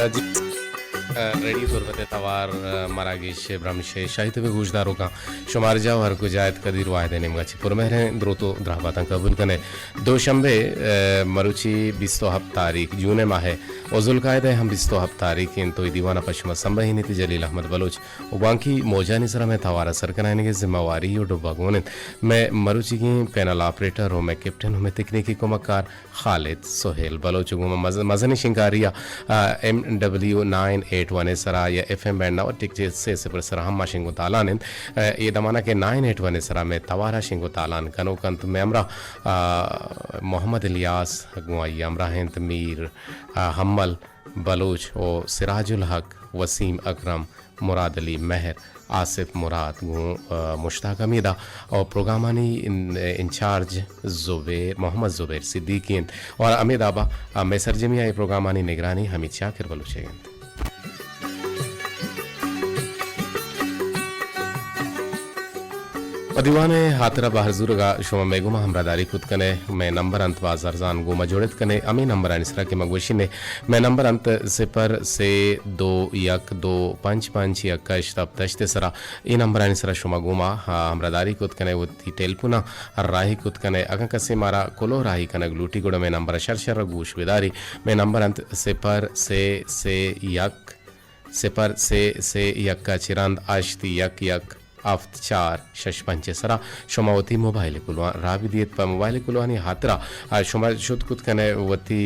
जी ready ज़रूरत तवार मरागिश ब्रह्मशे शाहिद में गुजदारों का शुमार जाओ हर गुजायत कदीर वाहिद निमगाची पुरमहरे द्रोतो द्राहबाता कबूल कने दोशंबे मरुची 27 तारीख जून माह ओजुल कायदे हम 27 तारीख इन तो दीवाना पश्चिम संबही नीति जलील अहमद बलोच उबांकी मौजा निसरा में तवारा सरकनाने की जिम्मेवारी और डुबागोन मैं मरुची की पैनल ऑपरेटर हूँ मैं कैप्टन हूँ मैं तकनीकी कोमकार खालिद सोहेल बलोच मजनी शिंकारिया MW981 सरा या FM बैंड ना टिक से पर सरा हम शिंगो तालान ये दमाना के 981 सरा में तवारा शिंगो तालान कनो कंत में अमरा मोहम्मद इलियास गुआई अमरा हिंद मीर हम्मल बलोच और सिराजुल हक वसीम अकरम मुराद अली महर आसिफ मुराद मुश्ताक हमीदा और प्रोग्रामानी इंचार्ज जुबैर मोहम्मद जुबैर सिद्दीकीन और अमीद आबा मैसर जमिया ये प्रोग्रामानी निगरानी हमीद शाकिर बलूचेगन दीवाने हाथरा बहरजूरगा शुमा मेगुमा हमरादारी खुद कने मैं नंबर अंत बाजारजान गुमा जोड़त कने अमी नंबर अनिसरा के मगवशी ने मैं नंबर अंत 0 से 2 1 2 5 5 1 इश्तब तश्ते सरा ई नंबर अनिसरा शुमा गुमा हमरादारी खुद कने वो टेलपुना राही खुद कने अगं कसे मारा कोलो राही कने ग्लूटी गुड़ में नंबर शरशर गुश विदारी मैं नंबर अंत 0 से 1 0 से 1 का चिरंद आश्ती 1 आफ्त 4 शश पंचे सरा शुमावती मोबाइल कुलवा राबिदियत पर मोबाइल कुलवानी हातरा शुमा शुद्ध कुत कने वती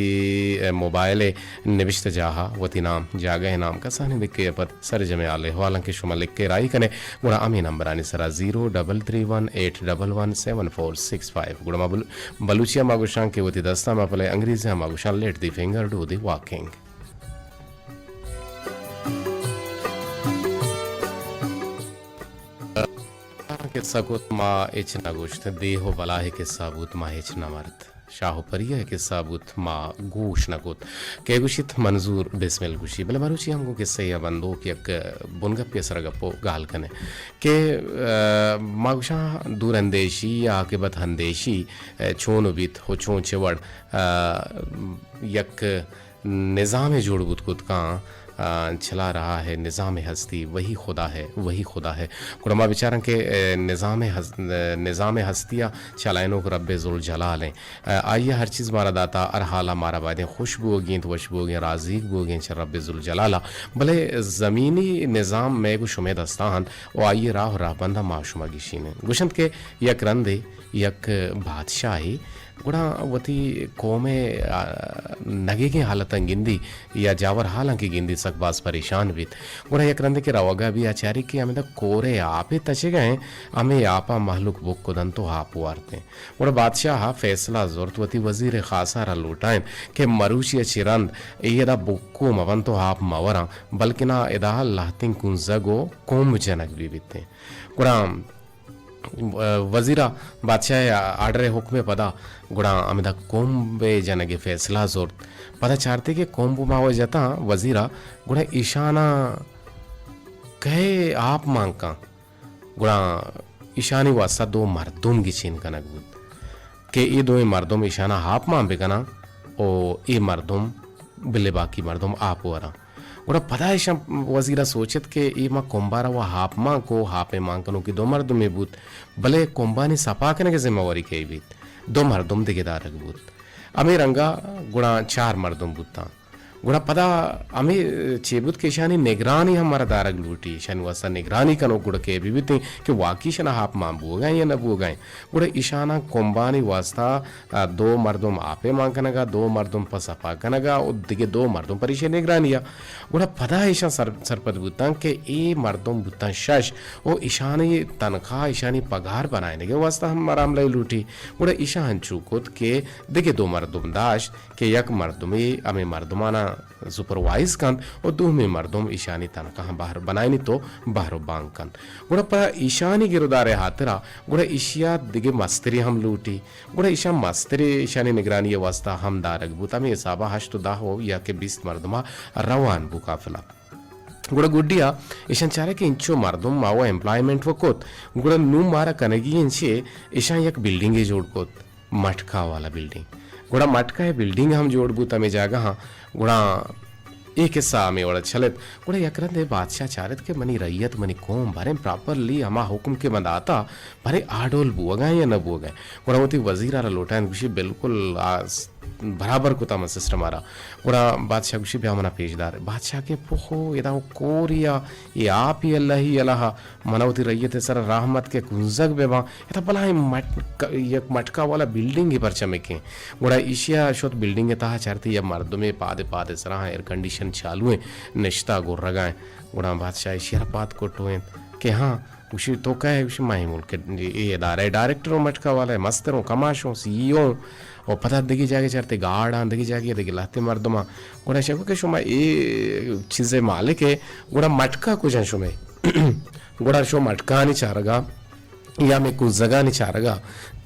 मोबाइल निविष्ट जाहा वती नाम जागे नाम का सानी लिख के पद सर जमे आले हालांकि शुमा लिख के राई कने गुणा अमी नंबर आनी सरा 033181117465 गुणा बलूचिया मागुशां के वती दस्ता में पले अंग्रेजी मागुशां let the finger do the walking के सकुत मा एच नगुश्त देहो बलाहे के साबुत मा एच नमर्द शाहो परिया के साबुत मा गोश नगुत के गुशित मंजूर बिस्मिल गुशी बले मारुची हमको के सही बंदो के एक बुनगप के सरगपो गाल कने के मागुशा दूर अंदेशी या के बत हंदेशी छोन बित हो छोन चवड़ यक निज़ाम जोड़बुत कुत का चला रहा है निज़ाम हस्ती वही खुदा है कुरमा बेचारा के निज़ाम हस्तियाँ चलाइनों को रब्बे जुल जलाल हैं आइए हर चीज़ मारा दाता अरहाला मारा बादें खुशबू होगी तो वशबू होगी राजीक होगी च रब्बे जुल जलाला भले ज़मीनी निज़ाम में को शुमे दस्तान और आइए राह बंदा माशुमा गिशीन गुशंत के यक रंदे यक बादशाही गुड़ा वती कौमे नगे की हालत गिंदी या जावर हालांकि गिंदी सकबाज परेशान भी गुड़ा एक रंदे के रवगा भी आचार्य की हमें कोरे आपे तचे गए हमें आपा महलुक बुक को दन तो आप वारते गुड़ा बादशाह फैसला जोरत वती वजीर खासा लूटाएं के मरूची चिरंद ये बुक्को मवन तो आप मवरा बल्कि ना इदा लाहतिंग कुंजगो कोम जनक भी बीते गुड़ा वजीरा बादशाह आर्डर हुक्म पदा गुड़ा अमिदा कोम्बे जनगे फैसला जोर पता चाहते कि कोम्बू मावे जाता वजीरा गुड़ा ईशाना कहे आप मांग का गुड़ा ईशानी वास्ता 2 मर्दुम की छीन का नगबूत के ये 2 मर्दुम ईशाना आप मां बेकना ओ ये मर्दुम बिले बाकी मर्दुम आप वरा गुड़ा पता है वजीरा सोचत के ई माँ कोम्बारा व हाप माँ को हापे माँ कनो की 2 मर्दुम में बूत भले कोम्बा ने सपा के के जिम्मेवारी के बीत 2 मर्दुम दिगेदार बूत अमे रंगा गुड़ा 4 मर्दुम बूता गुड़ा पदा अमे चेबुत के शानी निगरानी हमारा दारग लूटी शानी वास्ता निगरानी कनो गुड़ा के भी बीते कि वाकी शना हाप मां बू गए या न बू गए गुड़ा ईशाना कोम्बानी वास्ता 2 मर्दुम आपे मां कनगा 2 मर्दुम पसपा कनगा और दिगे 2 मर्दुम परिशे निगरानिया गुड़ा पदा ईशा सरपद बुता के ए मर्दुम बुता शश ओ ईशानी तनख्वाह ईशानी पगार बनाने के वास्ता हमारा हमले लूटी गुड़ा ईशा हंचुकुत के दिगे 2 मर्दुम दाश के यक मर्दुमी अमे मर्दुमाना सुपरवाइज कन और 2 में मर्दुम ईशानी तनख्वाह बाहर बनाई तो बाहर बांग कन गुड़ा पर ईशानी गिरदारे हाथरा गुड़ा ईशिया दिगे मस्तरी हम लूटी गुड़ा ईशा मस्तरी ईशानी निगरानी वास्ता हम दारग बुता में साबा हश तो दा हो या के 20 मर्दुमा रवान बु काफिला गुड़ा गुड्डिया ईशान चारे के इंचो मर्दुम मावा एम्प्लॉयमेंट वकोत गुड़ा नू मारा कनगी इंचे ईशान एक बिल्डिंग जोड़कोत मटका वाला बिल्डिंग गुड़ा मटका है बिल्डिंग हम जोड़बू तमे जागा हाँ गुड़ा एक किस्सा आम्ही ओळख छलेत कुठे यकरंदे बादशाह चारित के मनी रैयत मनी कोम भरे प्रॉपरली अमा हुक्म के मंदाता भरे आडोल बुअगाए या न बुअगाए गुणावती वजीर आरा लोटान गुशी बिल्कुल बराबर कुता मन सिस्टम आरा गुणा बादशाह गुशी ब्या मना पेशदार बादशाह के पोहो यदा कोरिया ये आप ही अल्लाह मनावती रैयत सर रहमत के कुंजक बेबा यदा बला एक मटका वाला बिल्डिंग ही पर चमके गुणा एशिया शोत बिल्डिंग है ताहा चारती या मर्दों में पादे पादे सरा एयर कंडीशन चालू है निश्ता गुर रगाए गुणा बादशाह शेरपात को टोएं कि हाँ उसी तो क्या है उसी माही मुल्क ये इदारा है डायरेक्टरों मटका वाला है मस्तरों कमाशों सीईओ और पता दिखी जाके चढ़ते गाड़ा दिखी जाके देखी लाते मर्दमा गुड़ा शको के शुमा ये चीज़ें मालिक है गुड़ा मटका कुछ है शुमे गुड़ा शो मटका नहीं चारगा या मैं कुंजगा नहीं चारगा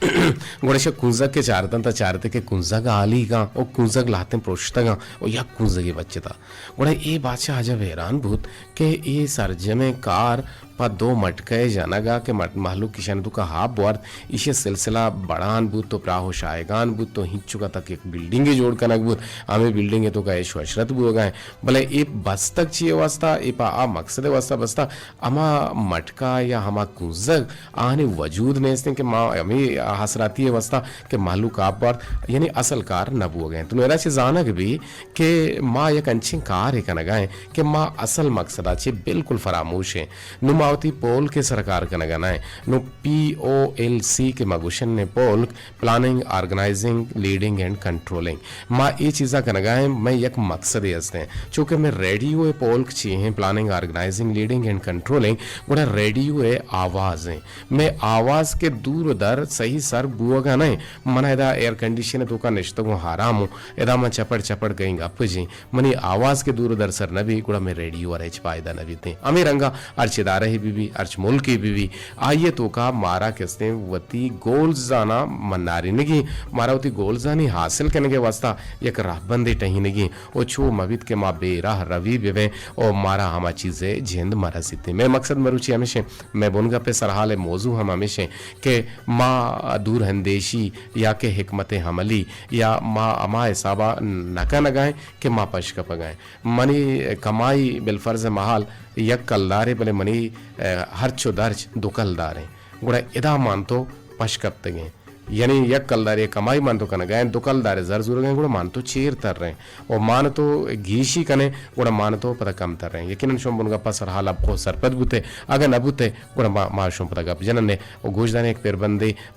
गोड़े कुंजग के चारतन ता चारते के कुंजग आली का और कुंजग लाते प्रोष्टगा और या कुंजगे बच्चे था गोड़े ये बादशाह जब हैरान भूत के ये सरजमे कार पर दो मटके जानगा के मालूक किशन का हाफ बुआर इसे सिलसिला बड़ान बूत तो प्राहो शायगान बूत तो हिंच चुका तक एक बिल्डिंग जोड़ कनक बूत हमें बिल्डिंग है तो का ऐशो अशरत बू गए भले ये बस तक चाहिए वास्ता ये पा आ मकसद वास्ता बस्ता अमा मटका या हमा कुंजग आने वजूद ने के माँ हमें हसराती है वास्ता के मालूक आप बार यानी असल कार न बू गए तो मेरा से जानक भी के माँ एक अच्छी कार है कनगाए कि माँ असल मकसद अच्छे बिल्कुल फरामोश है नुमावती पोल के सरकार कनगना है नु POLC के मगुशन ने पोल planning organising leading and controlling माँ ये चीज़ा कनगाए मैं एक मकसद ही हंसते हैं चूँकि मैं रेडियो पोल चाहिए planning organising leading and controlling गुड़ा रेडियो है आवाज़ है मैं आवाज़ के दूर दर सही सर बुआगा नहीं मना इदा एयर कंडीशन तो का निश्तगो हाराम हूँ इदा मैं चपड़ चपड़ गई गप जी मनी आवाज़ के दूर दर सर नबी गुड़ा मैं रेडियो और एच पायदा नबी थे अमी रंगा अर्चिदार ही बीबी अर्च मुल्क की बीबी आइए तो का मारा किसने वती गोल्स जाना मन्नारी नगी मारा वती गोल्स जानी हासिल करने के वास्ता एक राहबंदी टही नगी ओ छो मविद के माँ बेराह रवि बेवे और मारा हमा चीज़ें झेंद मारा सीते मैं मकसद मरुची हमेशा मैं बुनगा पे सरहाल मौजू हम हमेशा के माँ दूर हंदेशी या के हिकमत हमली या माँ अमा हिसाबा नका नगाएं के माँ पश का पगाएं मनी कमाई बिलफर्ज महाल यक कलदारे भले मनी हर चो दर्ज दो कलदारे गुड़ा इदा मान तो पश कब तगे यानी यक कलदारे कमाई मान तो कन गए दो कलदारे जर जुर गए गुड़ा मान तो चेर तर रहे और मान तो घीशी कने गुड़ा मान तो पता कम तर रहे यकीनन शोम बुनगा पास हाल आपको सरपद बुते अगर न बुते गुड़ा मा शोम पता गप जनन ने और गोशदाने एक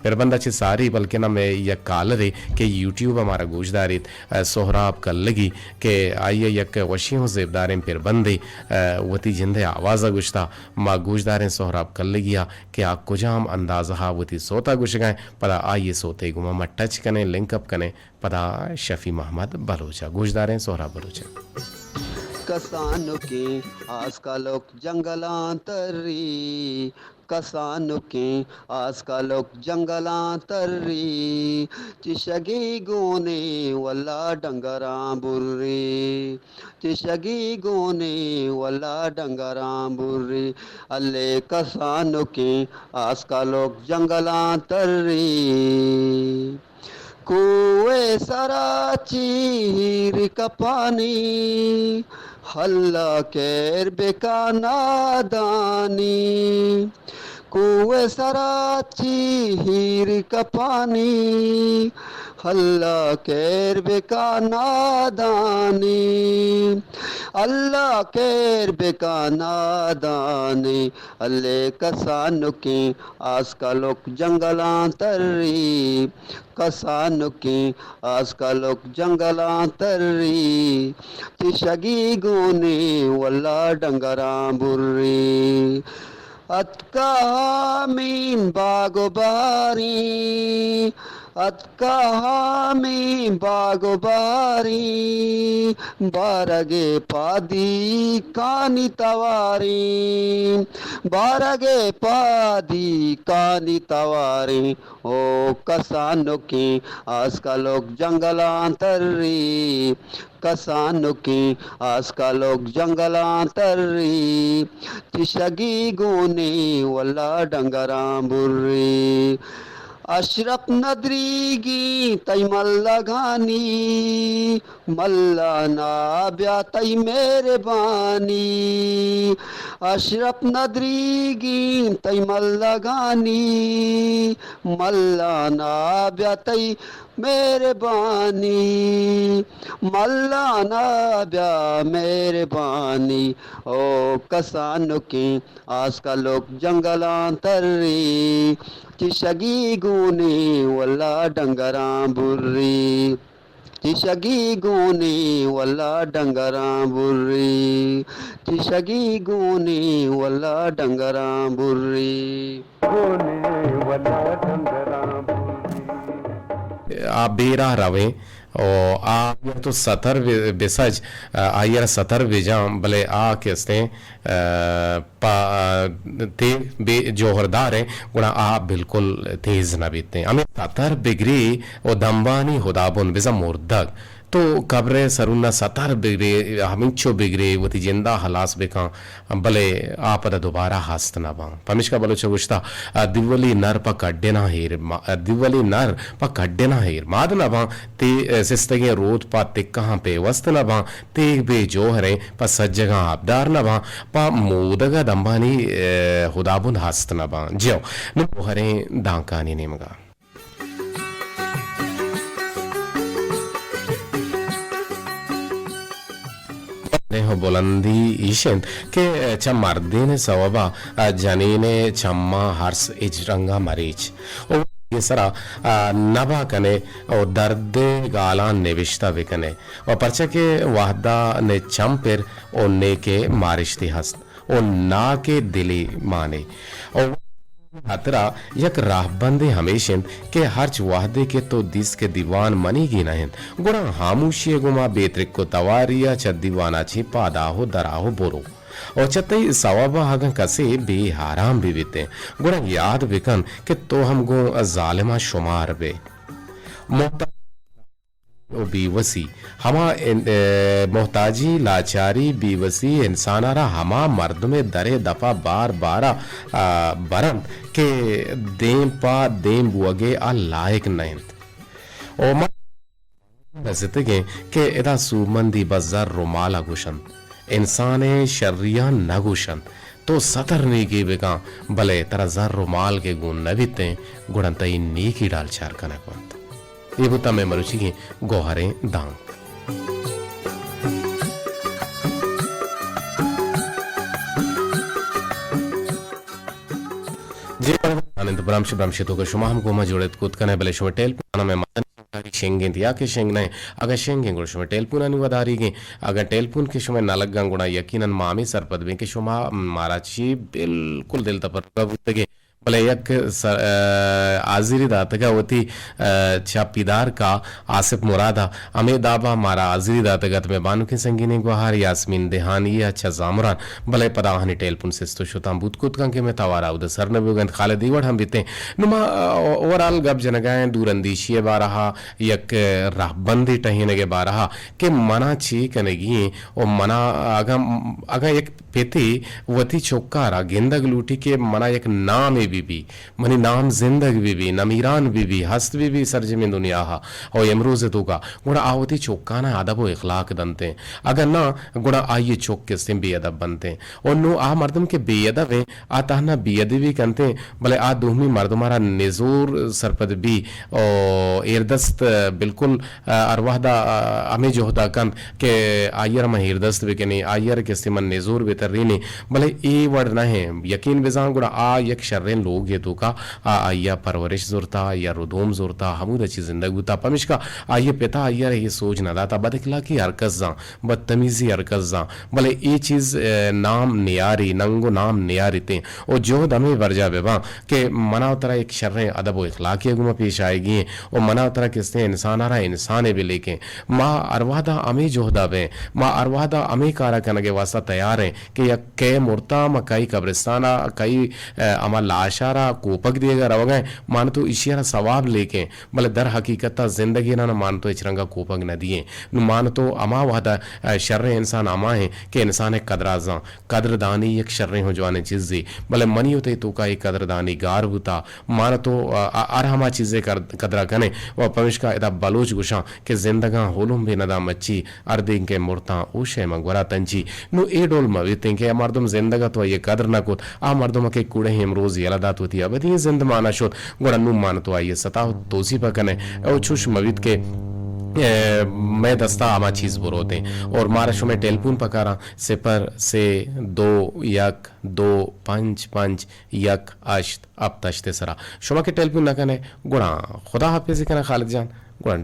पेरबंदा चे सारी बल्कि ना मैं यक काल रे के यूट्यूब हमारा गोशदारी सोहराब कल लगी के आइए यक वशी हो जेबदारें पेरबंदे वती जिंदे आवाज़ गुश्ता माँ गोशदारें सोहराब कल लगिया के आ कुजाम अंदाज़ा वती सोता गुश गए पता ये सोते गुमा टच कने लिंकअप कने पदा शफी मोहम्मद बलोचा गुजदारें सोहरा बलोचा कसानों के आज का लोग जंगलांतरी कसानों के आज का लोग जंगलांतरी चिशगी गोने वल्ला डंगरा बुर्री चिशगी गोने वल्ला डंगरा बुर्री अल्ले कसानों के आज का लोग जंगलांतरी कुएं सरा चीर का पानी हल्ला केर बेकाना दानी कुएं सरा चीर का पानी हल्ला केर बेकाना दानी अल्लाह केर बेकाना दानी अल्ले कसानों के आज का लोग जंगलांतरी कसानों के आज का लोग जंगलांतरी तिशगी गोने वल्ला डंगरा बुर्री अतका मीन बागो बारी अतका मीन बागो बारी बारगे पादी कानी तवारी बारगे पादी कानी तवारी ओ कसानों की आज का लोग जंगलांतरी कसानों की आज का लोग जंगलांतरी तिशगी गोने वल्ला डंगरा बुर्री अशरफ नदरीगी तई मल्ला घानी मल्ला नाब्या तई मेहरबानी अशरफ नदरीगी तई मल्ला घानी मल्ला नाब्या तई मेहरबानी मल्ला नाब्या मेहरबानी ओ कसानों की आज का लोग जंगलांतरी चिशगी गुनी वल्ला डंगरा बुर्री चिशगी गुनी वल्ला डंगरा बुर्री चिशगी गुनी वल्ला डंगरा बुर्री आ बेरा रवे और आ तो सतर बेसज आयर सतर बेजाम भले आ केस्ते पा ते बे जोहरदार है गुणा आ बिल्कुल तेज न बीते हमें सतर बिगरी और दम्बानी हुदाबुन बेजा मुर्दक तो कब्रे सरुन्ना सतर बिगरे हमिंचो बिगरे वती जिंदा हलास बेका भले आपद दोबारा हास्त ना बा पमिश्का बलो चगुश्ता दिवली नर पा कड्डे ना हेर दिवली नर पा कड्डे ना हेर माद ना बा ते सिस्तगे रोद पा तिक्का पे वस्त ना बा ते बे जोहरे पा सज्जगा आबदार ना बा पा मोदगा दंबानी हुदाबुन हास्त ना बा ज्यो नु हरे दांकानी नेमगा हो बुलंदी ईशन के च मर्दीन सवबा जनीने चम्मा हर्ष इजरंगा मरीच और ये सरा नबा कने और दर्द गालान निविश्ता बिकने और परचा के वाहदा ने चंपिर और ने के मारिश्ती हस्त और ना के दिली माने और हतरा यक राहबंदे हमेशन के हर्च वाहदे के तो दिस के दीवान मनी गी नहीं गुणा हामुशी गुमा बेतरिक को तवारिया च दीवाना छी पादाहो दराहो बोरो और चतई सवाबा हगन कसे बेहाराम भी बीते गुणा याद बिकन के तो हम गो जालिमा शुमार बे बेवसी हमा मोहताजी लाचारी बेवसी इंसानारा हमा मर्द में दरे दफा बार बारा बरम के देम पा देम बुअगे आ लायक नहीं ओ नजतगे के इदा सुमंदी बजार रुमाला गुशन इंसाने शर्रिया नगुशन तो सतर नी के बेगा भले तरा जर रुमाल के गुण नबिते गुणंतई नी की डाल चार कनक ये बुता में मरुचि की गोहरे दांग जे आनंद ब्राह्मश ब्राह्मशितो को शुमा हम गोमा जोड़े कूद कने भले शुमा टेल पुना में मदन शेंगे दिया के शेंग नहीं अगर शेंगे गुण शुमा टेल पुना नहीं वधारी के अगर टेल पुन के शुमा नालक गंगुणा यकीनन मामी सरपद में के शुमा माराची बिल्कुल दिल तपर प्रभुत्गे भले यक आजिरी दातगा वती छापीदार का आसिफ मुरादा अमे दाबा मारा आजिरी दातगत में बानु के संगीने गुहार यास्मीन देहानी अच्छा जामरान भले पदाहनी टेलपुन सिस्तो शुताम बुतकुत कंके में तवारा उद सरनबुगन खालिद इवड हम बीते नुमा ओवरऑल गब जनगाए दूरंदीशी बारहा यक राहबंदी टहीने के बारहा के मना छी कनेगी ओ मना अगा एक पेती वती चौकारा गेंदग लूटी के मना एक नाम बीबी मनी नाम जिंदग बीबी नमीरान बीबी हस्त बीबी सरजमी दुनिया हा और यमरूज तुका गुणा आवती चौकाना अदब व इखलाक दनते अगर ना गुणा आइए चौक के सिम बेअदब बनते और नो आ मर्दम के बेअदब है आता ना बेअदबी करते भले आ दुहमी मर्दमारा निजूर सरपद भी और एरदस्त बिल्कुल अरवाहदा हमें जो होता कन के आयर में एरदस्त भी के नहीं आयर के सिमन निजूर बेतरीने भले ए वर्ड ना है यकीन बेजान गुणा आ यक शर्रेन लोग ये तो का आया परवरिश जोरता या रुदोम जोरता हमूद अच्छी जिंदगी होता पमिश का आइए पिता आइया ये सोच ना दाता बदखला की हरकत जा बदतमीजी हरकत जा भले ये चीज नाम नियारी नंगो नाम नियारी थे और जो दमे वर्जा बेबा के मना उतरा एक शर्रे अदब व इखलाकी गुमा पेश आएगी और मना उतरा किसने इंसान आ रहा इंसान भी लेके माँ अरवादा अमी जोहदा बे माँ अरवादा अमी कारा करने के वास्ता तैयार है कि या कै मुर्ता म कई कब्रिस्ताना कई अमा लाश आशारा कोपक दिएगा रवगए मानतो इशियारा सवाब लेके भले दर हकीकत जिंदगी ना मानतो इचरंगा कोपक न दिए मानतो अमा वादा शर्रे इंसान अमा है कि इंसान कदराजा कदरदानी एक शर्रे हो जवाने चीज़ी भले मनी होते तो का एक कदरदानी गार होता मानतो अरहमा चीज़ें कदरा कने व पविश का इदा बलोच गुशा के जिंदगा होलुम भी नदा मच्छी अर्दिंग के मुर्ता ऊशे मगवरा तंची नु ए डोल मविते के मर्दम जिंदगा तो ये कदर न कुत आ मर्दम के कूड़े हम रोज यलदात होती अब ये जिंद माना शोत गुड़ा नु मान तो आइए सता तोसी पकने ओ छुश मवित के मैं दस्ता आमा चीज बुरोते और मारशो में टेलीफोन पकारा सिपर से 2-1-2-5-5 यक अश्त अब तश्ते सरा शुमा के टेलीफोन न कने गुड़ा खुदा हाफिज कने खालिद जान गुड़ा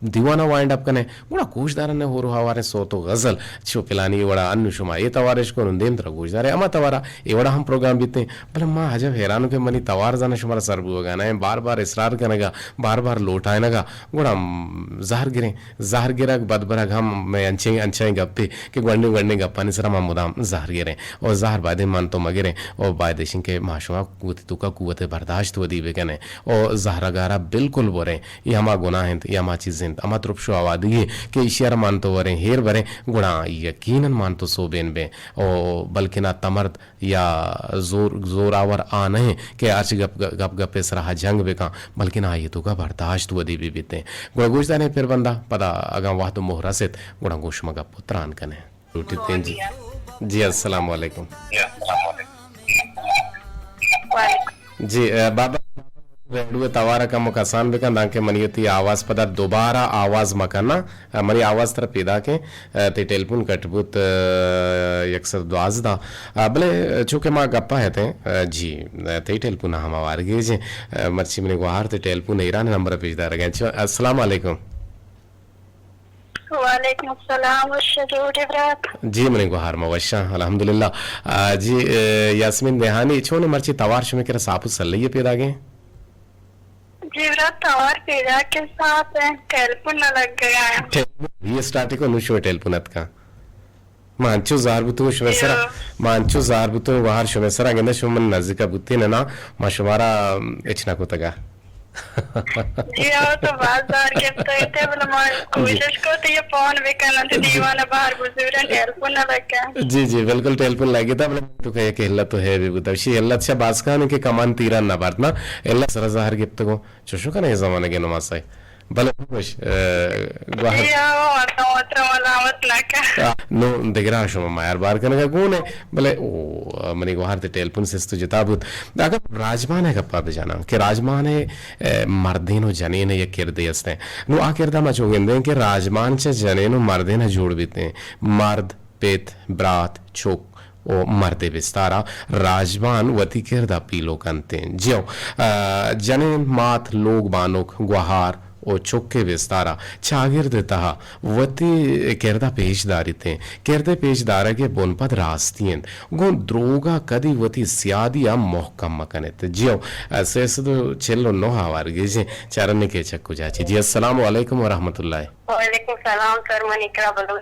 दीवाना वाइंड अप कने गुड़ा गोशदार ने हो हवारे सो तो गजल छो पिलानी वड़ा अन्नु शुमा ये तवारिश को देम तर गोशदारे अमा तवारा ये वड़ा हम प्रोग्राम बीते भले मां हजब हैरान के मनी तवार जाने शुमारा सरबू गाना है बार बार इसरार कनेगा बार बार लौटाए नगा गुड़ा जहर गिरा बदबरग हम मैं अंचे गप्पे कि गंडे गंडे गप्पा निसरा मा मुदाम जहर गिरे और जहर बादे मान तो मगिरे और बायदेशिंग के माशुआ कुवत तुका कुवत बर्दाश्त वदी बेकने और जहरगारा बिल्कुल बोरे ये हमा गुनाह है या मा चीजें अमा त्रुपशो आवादी है कि इशियार मानतो वरे हेर वरे गुणा यकीनन मानतो सोबेन बे ओ बल्कि ना तमर्द या जोरावर आ नहीं कि आज गप गपे सरहा जंग बेका बल्कि ना ये तो का बर्दाश्त वदी भी बीते गुणा गोश्ता ने फिर बंदा पता अगा वाह तो मोहरा से गुणा गोश मगा पुत्रान कने रूटी जी जी अस्सलाम वालेकुम जी बाबा रेडियो तवारा का मुकासान बेका दाके मनियती आवाज पदा दोबारा आवाज मकाना मनी आवाज तर पैदा के ते टेलीफोन कटबुत यक्सर द्वाज दा भले चूंकि मां गप्पा है ते जी ते टेलीफोन हम आवार गे जे मर्ची मने गुहार ते टेलीफोन ईरान नंबर भेजदा रगे अस्सलाम वालेकुम वालेकुम अस्सलाम जी मने गुहार मवशा अल्हम्दुलिल्लाह जी यास्मीन देहानी छोने मर्ची तवार शुमे के सापु सल्लैये पैदा गे जीवरा तवार पैदा के साथ टेलीफोन न लग गया है ये स्टार्टिंग को नुशो टेलीफोन का मांचो जारबुतो शुमेसरा मांचो जारबुतो वाहर शुमेसरा गेंदा शुमन नजिका बुत्ती ना माशुमारा इचना को तगा जी आओ तो बाजार के तो इतने बला कोशिश को तो ये फोन भी करना तो दीवाना बाहर बुजुर्ग टेलीफोन न लगा जी जी बिल्कुल टेलीफोन लगे था तो कहे कि हिल्ला तो है भी बुताशी हिल्ला अच्छा बासकान के कमान तीरा ना बातना हिल्ला सरा जाहर गिफ्त को चुशो का नहीं जमाने के नमाज़ भले खुश नो दिगरा शो मायर बार करने का कौन है भले ओ मनी गुहार ते टेलीफोन से तो जिताबुत अगर राजमान है गप्पा पे जाना कि राजमान है मर्देनो जनेन ये किरदे हस्ते नो आ किरदा मा चोगेंदे कि राजमान से जनेनो मर्देना जोड़ बीते मर्द पेत ब्रात चोक ओ मर्दे विस्तारा राजमान वती किरदा पीलो कंते ज्यो जनेन मात लोग बानोक गुहार ओ चुक्के विस्तारा चागिर्द तहा वती किरदा पेशदारी थे किरदे पेशदारा के बुनपद रास्तियन गो द्रोगा कदी वती सियादिया मोहकम मकने ते जियो सेसदो चेल्लो नो हावार गेजे चरने के चक्कू जाची जी अस्सलाम वालेकुम व रहमतुल्लाह वालेकुम सलाम सर मनिकरा बलो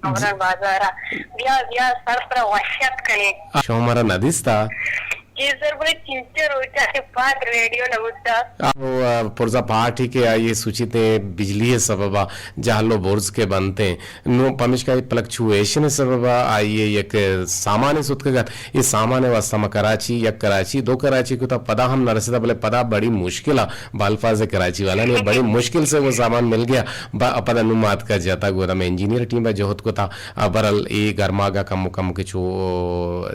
अमरन बाजारा बिया सर पर वहशत कने शोमरा नदिस्ता जी सर बड़े चिंचर होता है पाक रेडियो न बुद्धा अब पुरजा पार्टी के आइए सूचित बिजली है सबबा जाहलो बोर्ज के बनते नो पमिश का फ्लक्चुएशन सबबा आइए एक सामान्य सुतकगत ये सामान्य वास्ता में कराची या कराची दो कराची को तो पदा हम नरसदा बोले पदा बड़ी मुश्किल बालफाज कराची वाला ने बड़ी मुश्किल से वो सामान मिल गया पदा नुमात का जाता गोदा में इंजीनियर टीम जोहत को था बरल ए गर्मागा कम कम के छो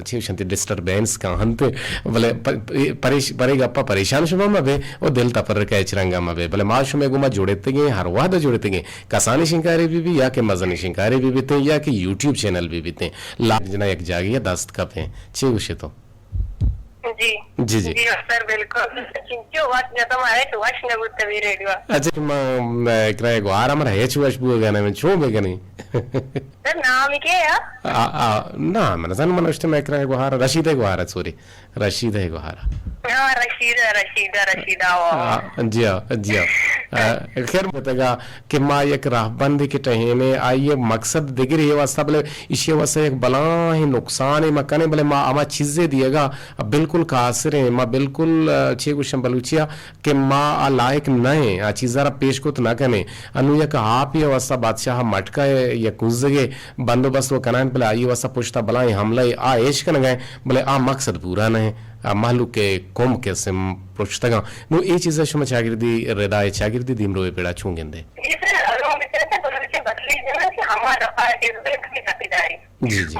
अच्छी शंति डिस्टर्बेंस का हंते बोले परे गप्पा परेशान शुभ मबे और दिल तपर का इचरंगा मबे बोले मां शुमे गुमा जोड़ते गए हर वादा जोड़ते गए कसानी शिंकारी भी या के मजनी शिंकारी भी थे या कि यूट्यूब चैनल भी थे लाख जना एक जागिया दस्त कप है छे उसे तो जी जी जी सर बिल्कुल चिंचो वाच ने तुम्हारे तो वाच ने बुद्ध भी रेडियो अच्छा मैं एकरा एगो आराम रहे छुआश बुआ गाने में छो में गनी सर नाम के या ना मन जन मनोष्ट में एकरा एगो हारा रशीद एगो हारा सॉरी रशीद एगो हारा हाँ रशीदा रशीदा रशीदा वो जी हाँ खैर बतागा कि माँ एक राहबंदी के टहेने आइए मकसद दिगर ये वास्ता बोले इसी वास्ता एक बला ही नुकसान है माँ कने बोले माँ आमा चीजें दिएगा बिल्कुल कासर है माँ बिल्कुल छे कुछ बलूचिया कि माँ आ लायक नए आ चीज़ारा पेश को तो ना कने अनु एक आप ये वास्ता बादशाह मटका है या कुजगे बंदोबस्त वो कनान बोले आई वास्ता पुछता बला हमला आ ऐश कन गए बोले आ मकसद पूरा नहीं मालूक के कोम के सिम पुछतगा नो ये चीज़ शुमा चागिरदी रेदाय चागिरदी दिमरो पेड़ा छूंगेंदे जी जी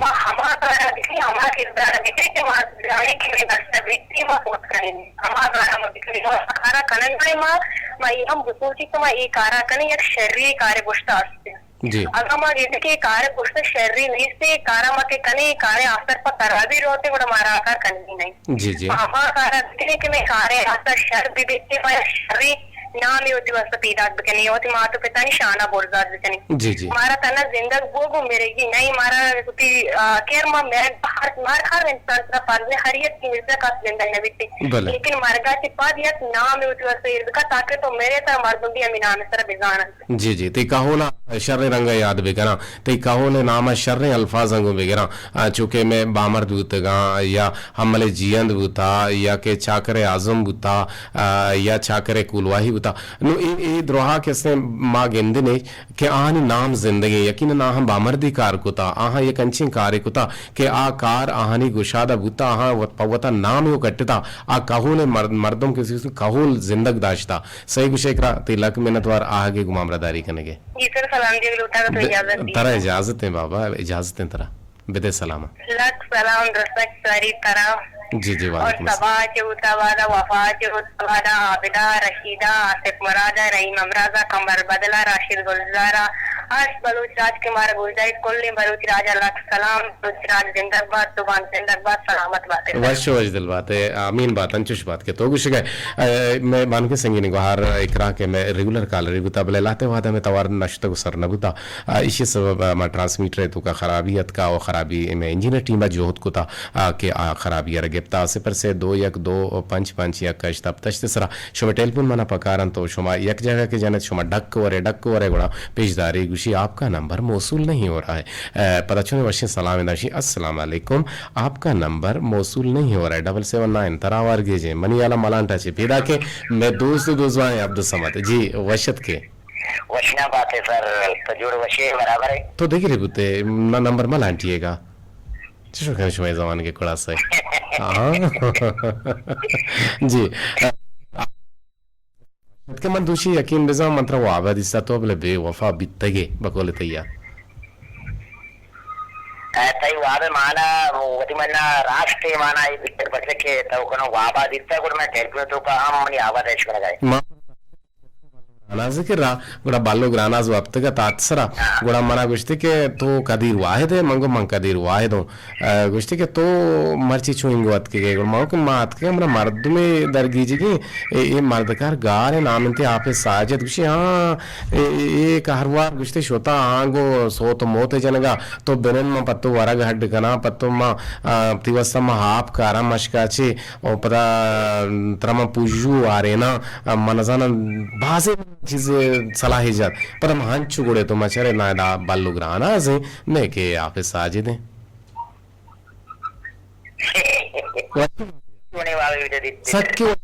जी अगर मां के कार्य पुष्ट शरीर नहीं से कारा मा के कने कार्य असर पर करा भी रोते बड़ा मारा आकार कनी नहीं जी जी हमारा कार्य दिखने के में कार्य असर शर भी बेचे पर शरीर नाम ही होती वस्तु पीदात बकनी होती माँ तो पिता निशाना बोलदार बकनी जी जी मारा तना जिंदगी वो मेरेगी नहीं मारा कुछ केर माँ मैं मार खा इंसान तरह पार में हरियत की मिर्जा का जिंदगी न बीती लेकिन मार्गा के बाद यह नाम ही होती वस्तु इर्द का ताकि तो मेरे तरह मर्दुंडी अमीना में तरह बिजाना जी जी ते कहो ना शर्रे रंग याद बेगरा ते कहो ने नाम शर्रे अल्फाज अंगो बेगरा चूंकि मैं बामर दूतगा या हमले जियंद बुता या के चाकरे आजम बुता या चाकरे कुलवाही बुता नो ए द्रोहा के से मां गेंदे ने के आनी नाम जिंदगी यकीन ना हम बामर्दी कार कुता आहा ये कंची कार कुता के आ कार आहानी गुशादा बुता आहा पवता नाम यो कटता आ कहो ने मर्दों के कहोल जिंदग दाश्ता सही गुशेकरा तिलक मेहनतवार आगे गुमामरादारी कनेगे जी सर सलाम जी लूटा तो इजाजत दी तरा इजाजत है बाबा इजाजत है तरा बिदे सलाम लक सलाम रसक सारी तरह जी जी और सबा चौथावादा वफा चौथावादा आबिदा रशीदा आसिफ मुरादा रहीम अमराजा कमर बदला राशिद गुलजारा अर्श बलूच राज कुमार गुलजारी कुल्ली बलूच राजा लक सलाम बलूच राज जिंदाबाद सुभान जिंदाबाद सलामत बातें वश दिल बात है आमीन बात अंचुश बात के तो कुछ गए मैं मान के संगी निगहार इकरा के मैं रेगुलर कॉल रेगुता बले लाते वादा में तवार नश्त को सर नबुता इसी सबब मा ट्रांसमीटर तो का खराबियत का और खराबी में इंजीनियर टीम जोहद को था के खराबी गिफ्ता सिपर से 2-1-2-5-5 या कश तब तश्तसरा शुमा टेलीफोन मना पकारन तो शुमा एक जगह के जने शुमा डक वरे गुणा पेशदारी गुशी आपका नंबर मौसूल नहीं हो रहा है पता चुने वशी सलाम दाशी अस्सलाम वालेकुम आपका नंबर मौसूल नहीं हो रहा है 779 तरावार गेजे मनियाला मलांटा चे पेदा के मैं दोस्त अब्दुल समद जी वशत के वशना बात है सर तो जोड़ वशे बराबर है तो देखिए रे बुते नंबर मलांटिएगा चलो कहीं शुमा जमान के खुड़ा से जी के मन दूसरी यकीन बेजा मंत्र वो आबादी सा तो बले बेवफा बितगे बकोले तैया तई वाबे माना वति मना राष्ट्रीय माना ई पिक्चर बचले के तो कोनो वाबा दित्ता गुड में टेलपो तो का हम मनी आवाज ऐश कर गए रा गुड़ा बालो ग्रानाज वक्तगा तात्सरा गुड़ा मना गुश्ती के तो कदीर वाहिद है मंगो मंग कदीर वाहिद हो गुश्ती के तो मर्ची छुएंगे वत के गुड़ माओ के मात के हमरा मर्द में दरगीजी की ये मर्दकार गार है नाम इंते आपे साजद गुशी हाँ ये कहरवार गुश्ती शोता आंगो सो तो मोते जनगा तो बेनन में पत्तो वरग हड्ड कना पत्तो मा तिवस्ता मा हाप कारा मशकाची और पता त्रमा पूजू आरेना मनजाना बाजे चीजें सलाह जात पर हम हंचु गुड़े तो मचरे ना बालू ग्राना से ने के आप साजिद हैं होने वाले सच क्यों